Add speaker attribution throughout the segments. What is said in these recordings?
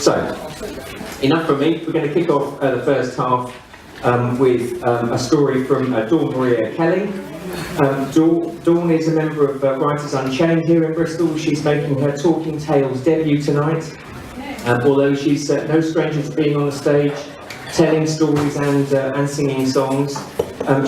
Speaker 1: So, enough from me. We're going to kick off the first half with a story from Dawn Maria Kelly. Dawn is a member of Writers Unchained here in Bristol. She's making her Talking Tales debut tonight. Although she's no stranger to being on the stage, telling stories and singing songs.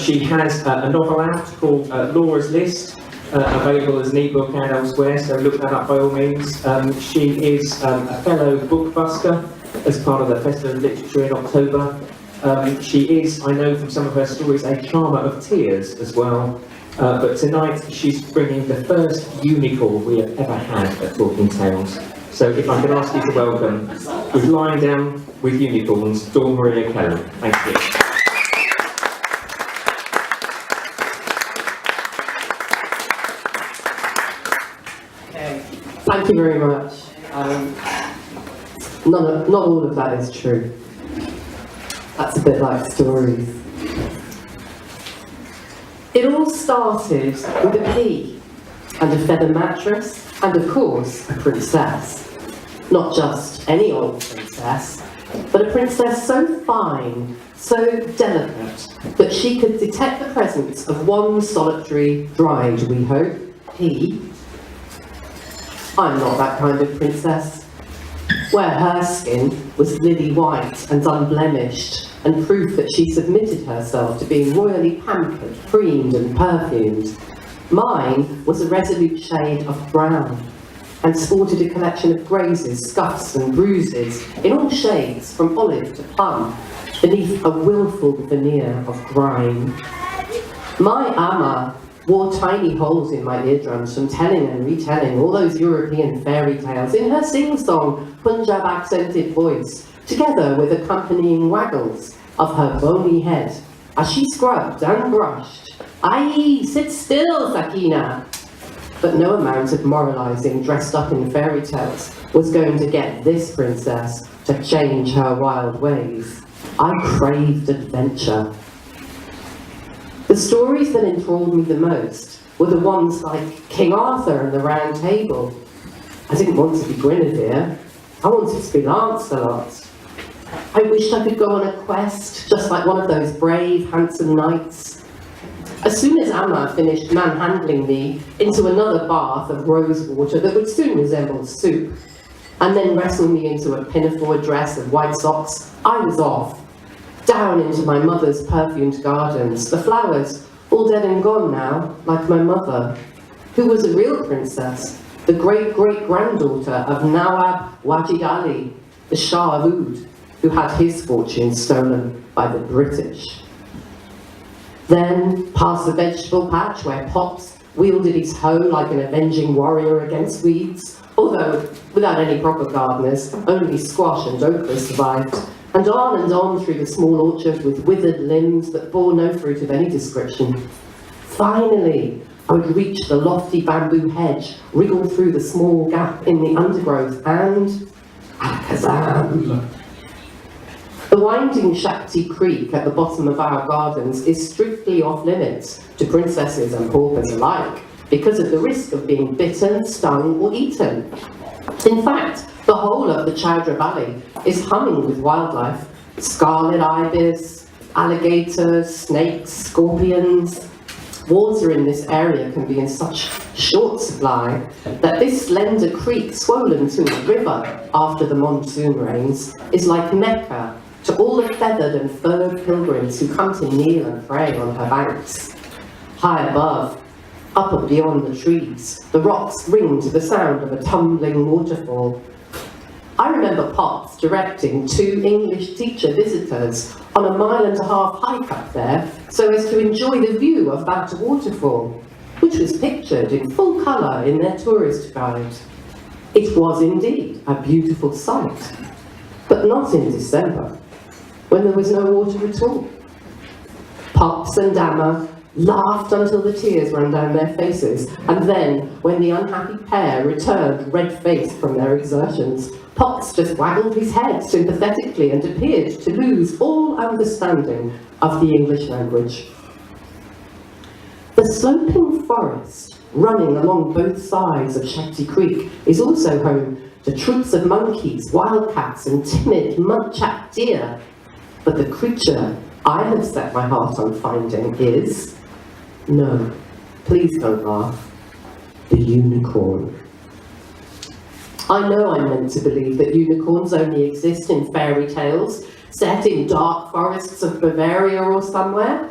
Speaker 1: She has a novel out called Laura's List, available as an ebook and elsewhere, so look that up by all means. She is a fellow book busker as part of the Festival of Literature in October. She is, I know from some of her stories, a charmer of tears as well. But tonight she's bringing the first unicorn we have ever had at Talking Tales. So if I could ask you to welcome, with Lying Down with Unicorns, Dawn Maria Kelly. Thank you.
Speaker 2: Thank you very much. Not all of that is true. That's a bit like stories. It all started with a pea and a feather mattress and, of course, a princess. Not just any old princess, but a princess so fine, so delicate, that she could detect the presence of one solitary, dried, we hope, pea. I'm not that kind of princess, where her skin was lily white and unblemished, and proof that she submitted herself to being royally pampered, creamed and perfumed. Mine was a resolute shade of brown, and sported a collection of grazes, scuffs and bruises, in all shades, from olive to plum, beneath a wilful veneer of grime. My Amma wore tiny holes in my eardrums from telling and retelling all those European fairy tales in her sing-song, Punjab-accented voice, together with accompanying waggles of her bony head, as she scrubbed and brushed. Aye, sit still, Sakina! But no amount of moralising dressed up in fairy tales was going to get this princess to change her wild ways. I craved adventure. The stories that enthralled me the most were the ones like King Arthur and the Round Table. I didn't want to be Guinevere. I wanted to be Lancelot. I wished I could go on a quest, just like one of those brave, handsome knights. As soon as Amma finished manhandling me into another bath of rose water that would soon resemble soup, and then wrestled me into a pinafore dress and white socks, I was off, down into my mother's perfumed gardens, the flowers all dead and gone now, like my mother, who was a real princess, the great-great-granddaughter of Nawab Wajid Ali, the Shah of Oud, who had his fortune stolen by the British. Then, past the vegetable patch where Pops wielded his hoe like an avenging warrior against weeds, although without any proper gardeners, only squash and okra survived, and on through the small orchard with withered limbs that bore no fruit of any description. Finally, I would reach the lofty bamboo hedge, wriggle through the small gap in the undergrowth, and Alakazam! The winding Shakti Creek at the bottom of our gardens is strictly off limits to princesses and paupers alike because of the risk of being bitten, stung or eaten. In fact, the whole of the Chowdhury Valley is humming with wildlife. Scarlet ibis, alligators, snakes, scorpions. Water in this area can be in such short supply that this slender creek, swollen to a river after the monsoon rains, is like Mecca to all the feathered and furred pilgrims who come to kneel and pray on her banks. High above, up and beyond the trees, the rocks ring to the sound of a tumbling waterfall. I remember Pops directing 2 English teacher visitors on a 1.5 mile hike up there so as to enjoy the view of that waterfall, which was pictured in full colour in their tourist guide. It was indeed a beautiful sight, but not in December, when there was no water at all. Pops and Amma laughed until the tears ran down their faces, and then, when the unhappy pair returned red-faced from their exertions, Pops just waggled his head sympathetically and appeared to lose all understanding of the English language. The sloping forest running along both sides of Shakti Creek is also home to troops of monkeys, wildcats, and timid muntjac deer. But the creature I have set my heart on finding is, no, please don't laugh, the unicorn. I know I'm meant to believe that unicorns only exist in fairy tales, set in dark forests of Bavaria or somewhere.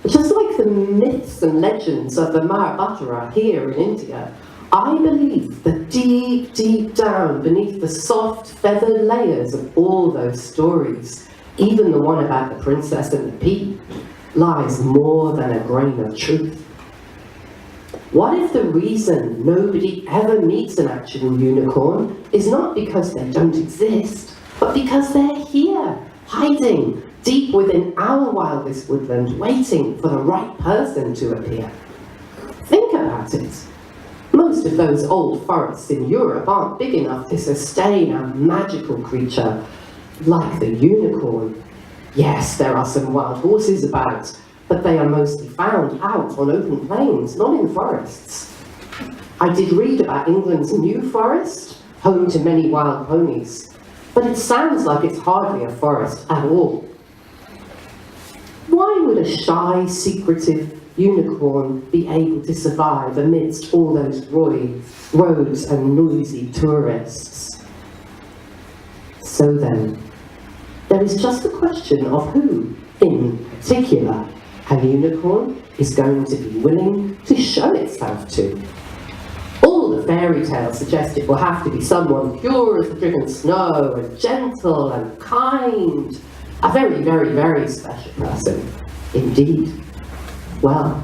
Speaker 2: But just like the myths and legends of the Mahabharata here in India, I believe that deep, deep down beneath the soft, feathered layers of all those stories, even the one about the princess and the pea, lies more than a grain of truth. What if the reason nobody ever meets an actual unicorn is not because they don't exist, but because they're here, hiding deep within our wildest woodland, waiting for the right person to appear? Think about it. Most of those old forests in Europe aren't big enough to sustain a magical creature like the unicorn. Yes, there are some wild horses about, but they are mostly found out on open plains, not in forests. I did read about England's New Forest, home to many wild ponies, but it sounds like it's hardly a forest at all. Why would a shy, secretive unicorn be able to survive amidst all those roads and noisy tourists? So then, there is just a question of who, in particular, a unicorn is going to be willing to show itself to. All the fairy tales suggest it will have to be someone pure as the driven snow, and gentle and kind. A very, very, very special person, indeed. Well,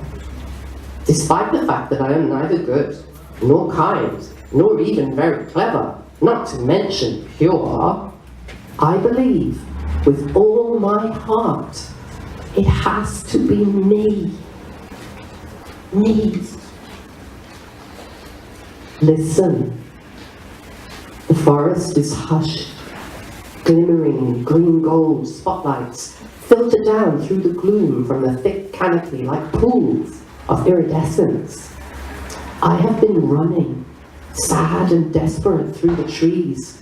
Speaker 2: despite the fact that I am neither good, nor kind, nor even very clever, not to mention pure, I believe with all my heart it has to be me. Me. Listen. The forest is hushed. Glimmering green gold spotlights filter down through the gloom from the thick canopy like pools of iridescence. I have been running, sad and desperate, through the trees.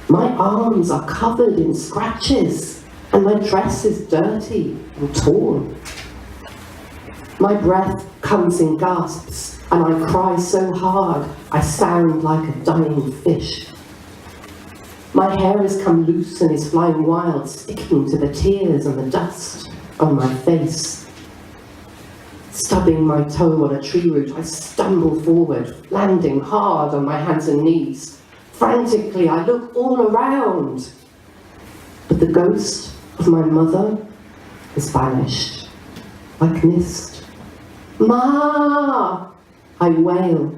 Speaker 2: My arms are covered in scratches, and my dress is dirty and torn. My breath comes in gasps, and I cry so hard I sound like a dying fish. My hair has come loose and is flying wild, sticking to the tears and the dust on my face. Stubbing my toe on a tree root, I stumble forward, landing hard on my hands and knees. Frantically, I look all around. But the ghost of my mother is vanished, like mist. Ma! I wail,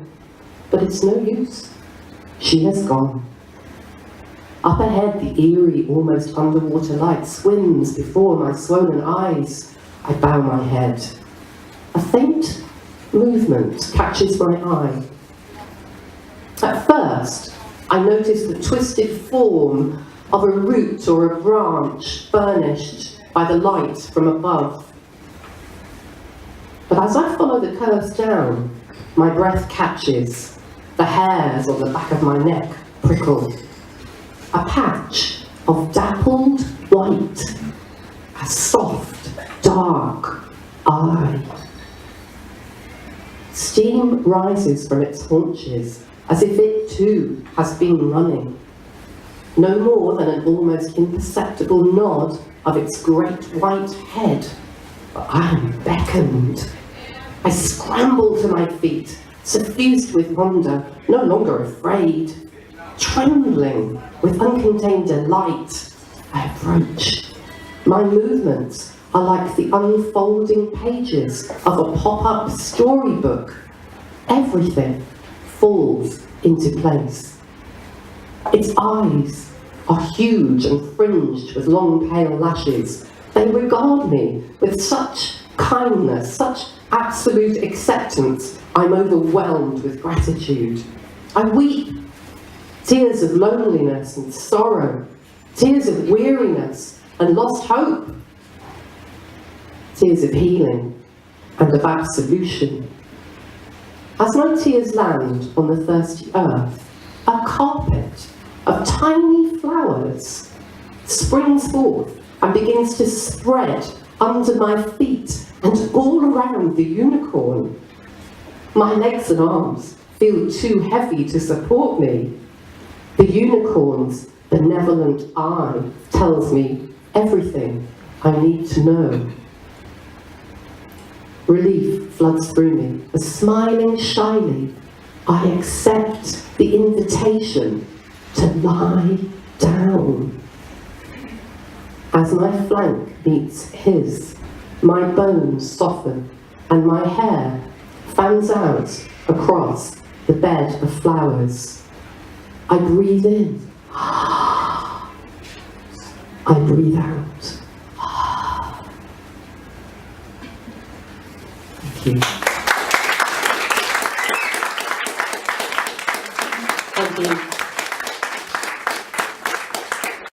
Speaker 2: but it's no use. She has gone. Up ahead, the eerie, almost underwater light swims before my swollen eyes. I bow my head. A faint movement catches my eye. At first, I notice the twisted form of a root or a branch burnished by the light from above. But as I follow the curves down, my breath catches. The hairs on the back of my neck prickle. A patch of dappled white, a soft, dark eye. Steam rises from its haunches, as if it too has been running. No more than an almost imperceptible nod of its great white head, but I am beckoned. I scramble to my feet, suffused with wonder, no longer afraid. Trembling with uncontained delight, I approach. My movements are like the unfolding pages of a pop-up storybook. Everything falls into place. Its eyes are huge and fringed with long pale lashes. They regard me with such kindness, such absolute acceptance, I'm overwhelmed with gratitude. I weep. Tears of loneliness and sorrow, tears of weariness and lost hope, tears of healing and of absolution. As my tears land on the thirsty earth, a carpet of tiny flowers springs forth and begins to spread under my feet and all around the unicorn. My legs and arms feel too heavy to support me. The unicorn's benevolent eye tells me everything I need to know. Relief floods through me, as smiling shyly, I accept the invitation to lie down. As my flank meets his, my bones soften and my hair fans out across the bed of flowers. I breathe in. I breathe out. Thank you.